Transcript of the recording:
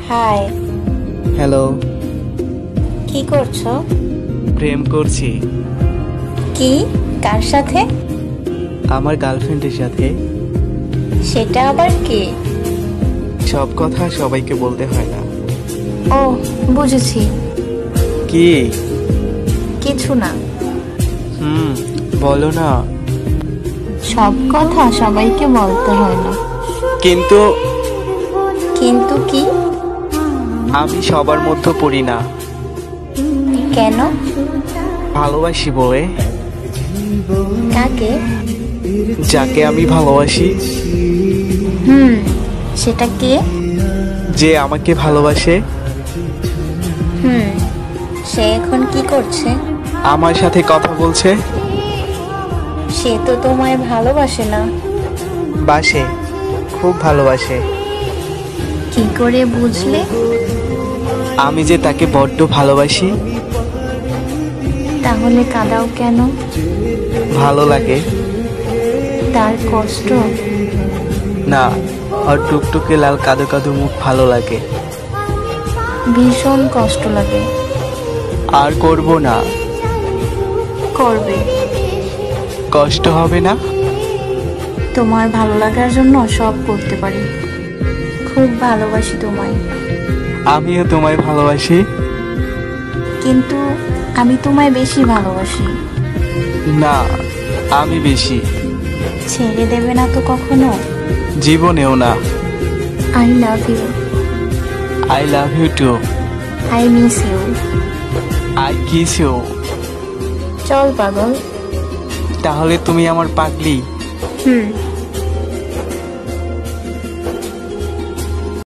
High. Hello. কি করছো? প্রেম করছি। কি? কার সাথে? আমার গার্লফ্রেন্ডের সাথে। সেটা আবার কে? সব কথা সবাইকে বলতে হয় না। ও, বুঝেছি। কি? কিছু না। বলো না। সব কথা সবাইকে বলতে হয় না। কিন্তু কিন্তু কি? আমি সবার মধ্যে পড়ি না। কেন? ভালোবাসি বলে। কাকে? যাকে আমি ভালোবাসি। সেটা কে? যে আমাকে ভালোবাসে। সে এখন কি করছে? আমার সাথে কথা বলছে। সে তো তোমায় ভালোবাসে না। বাসে, খুব ভালোবাসে। কি করে বুঝলে? আমি যে তাকে বড্ড ভালোবাসি। তাহলে কাঁদাও কেন? ভালো লাগে। তার কষ্ট? না, আর টুকটুকে লাল কাদো কাদো মুখ ভালো লাগে। ভীষণ কষ্ট লাগে। আর করব না। করবে। কষ্ট হবে না? তোমার ভালো লাগার জন্য সব করতে পারি। খুব ভালোবাসি তোমায়। আমিও তোমায় ভালোবাসি। কিন্তু আমি তোমায় বেশি ভালোবাসি। না, আমি বেশি। ছেড়ে দেবে না তো কখনো? জীবনেও না। I love you. I love you too. I miss you. I kiss you. চল পাগল। তাহলে তুমি আমার পাগলি।